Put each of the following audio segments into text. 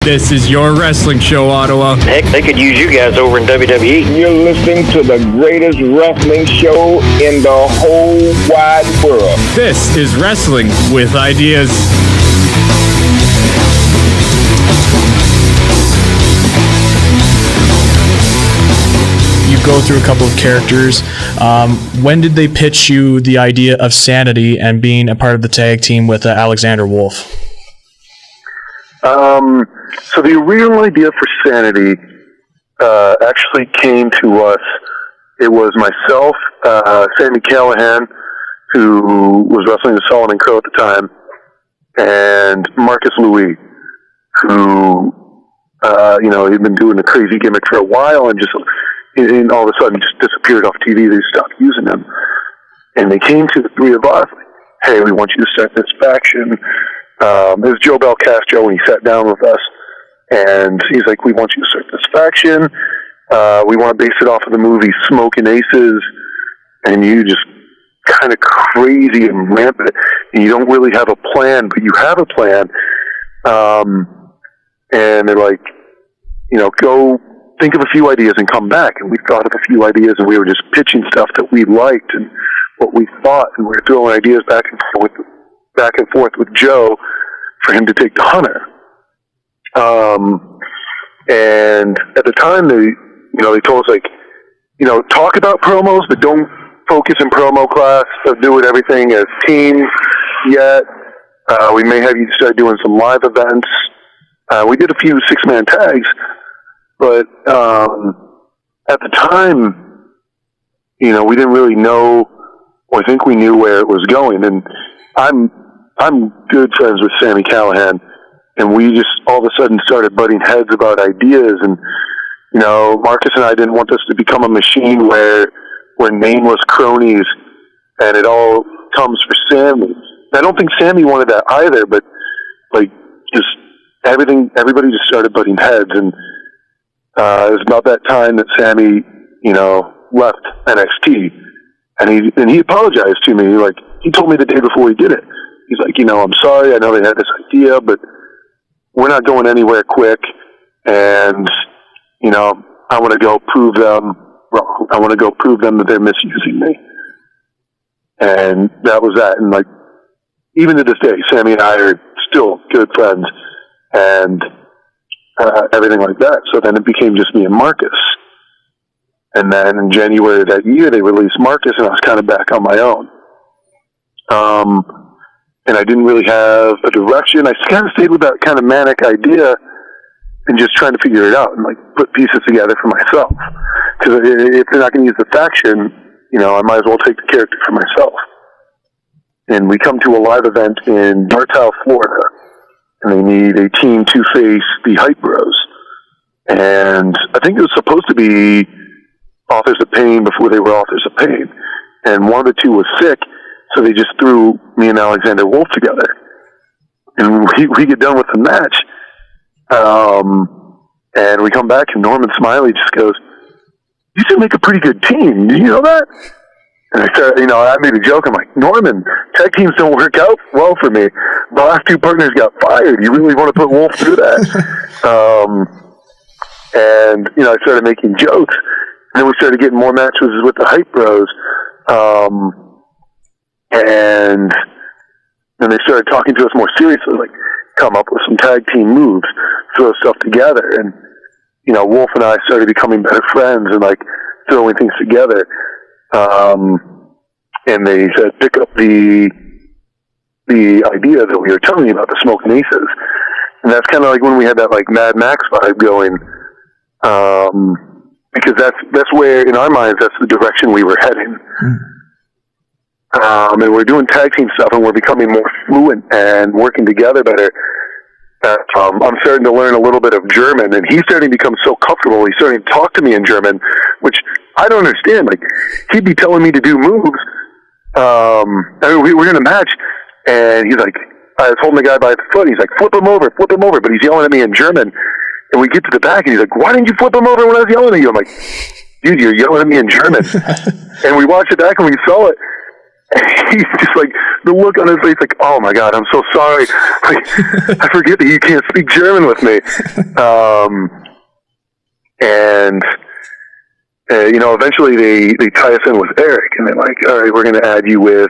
This is your wrestling show, Ottawa. Heck, they could use you guys over in WWE. You're listening to the greatest wrestling show in the whole wide world. This is Wrestling with Ideas. You go through a couple of characters. When did they pitch you the idea of Sanity and being a part of the tag team with Alexander Wolf? So the original idea for Sanity actually came to us. It was myself, Sami Callihan, who was wrestling with Solomon Crow at the time, and Marcus Louis, who, he'd been doing a crazy gimmick for a while and and all of a sudden just disappeared off TV. They stopped using him. And they came to the three of us, like, hey, we want you to start this faction. It was Joe Belcastro when he sat down with us, and he's like, we want you to start this faction. We want to base it off of the movie Smokin' Aces, and you just kind of crazy and rampant, and you don't really have a plan, but you have a plan. And they're like, go think of a few ideas and come back. And we thought of a few ideas, and we were just pitching stuff that we liked and what we thought, and we were throwing ideas back and forth with Joe for him to take to Hunter. And at the time, they told us, like, talk about promos, but don't focus in promo class. So do it everything as teams yet. We may have you start doing some live events. We did a few 6-man tags, but at the time, we didn't really know, or I think we knew where it was going. And I'm good friends with Sami Callihan, and we just all of a sudden started butting heads about ideas. And Marcus and I didn't want this to become a machine where we're nameless cronies, and it all comes for Sami. I don't think Sami wanted that either, but everybody just started butting heads, and it was about that time that Sami, left NXT, and he apologized to me. Like, he told me the day before he did it. He's like, I'm sorry. I know they had this idea, but we're not going anywhere quick, and I want to go prove them wrong. I want to go prove them that they're misusing me, and that was that. And even to this day, Sami and I are still good friends, and everything like that. So then it became just me and Marcus. And then in January of that year, they released Marcus, and I was kind of back on my own. And I didn't really have a direction. I kind of stayed with that kind of manic idea and just trying to figure it out and put pieces together for myself. Because if they're not going to use the faction, I might as well take the character for myself. And we come to a live event in Dartmouth, Florida, and they need a team to face the Hype Bros. And I think it was supposed to be Authors of Pain before they were Authors of Pain. And one of the two was sick, so they just threw me and Alexander Wolf together. And we get done with the match, and we come back, and Norman Smiley just goes, you should make a pretty good team. Do you know that? And I said, I made a joke. I'm like, Norman, tag teams don't work out well for me. The last two partners got fired. You really want to put Wolf through that? And, I started making jokes. And then we started getting more matches with the Hype Bros. And then they started talking to us more seriously, like, come up with some tag team moves, throw stuff together. And, Wolf and I started becoming better friends and, throwing things together. And they said, pick up the idea that we were telling you about, the Smokin' Aces. And that's kind of like when we had that Mad Max vibe going, because that's where, in our minds, that's the direction we were heading. And we're doing tag team stuff, and we're becoming more fluent and working together better. I'm starting to learn a little bit of German, and he's starting to become so comfortable. He's starting to talk to me in German, which I don't understand. He'd be telling me to do moves. We were in a match, and he's like, I was holding the guy by the foot. He's like, flip him over. But he's yelling at me in German. And we get to the back, and he's like, why didn't you flip him over when I was yelling at you? I'm like, dude, you're yelling at me in German. And we watched it back, and we saw it. And he's just like, the look on his face, like, oh my God, I'm so sorry. Like, I forget that you can't speak German with me. Eventually they tie us in with Eric, and they're like, all right, we're going to add you with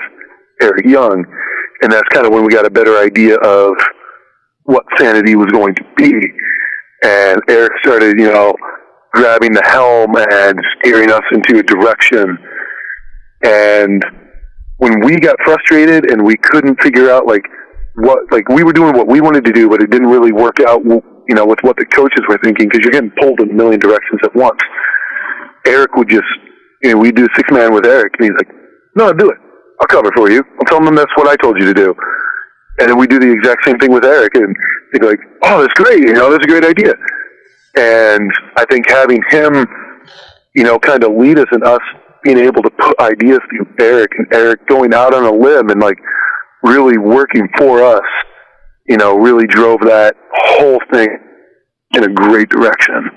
Eric Young. And that's kind of when we got a better idea of what Sanity was going to be. And Eric started, grabbing the helm and steering us into a direction. And when we got frustrated and we couldn't figure out we were doing what we wanted to do, but it didn't really work out, with what the coaches were thinking, because you're getting pulled in a million directions at once. Eric would just, we'd do 6-man with Eric, and he's like, no, do it. I'll cover for you. I'll tell them that's what I told you to do. And then we do the exact same thing with Eric, and he'd be like, oh, that's great, that's a great idea. And I think having him, kind of lead us, and us being able to put ideas through Eric, and Eric going out on a limb and really working for us, really drove that whole thing in a great direction.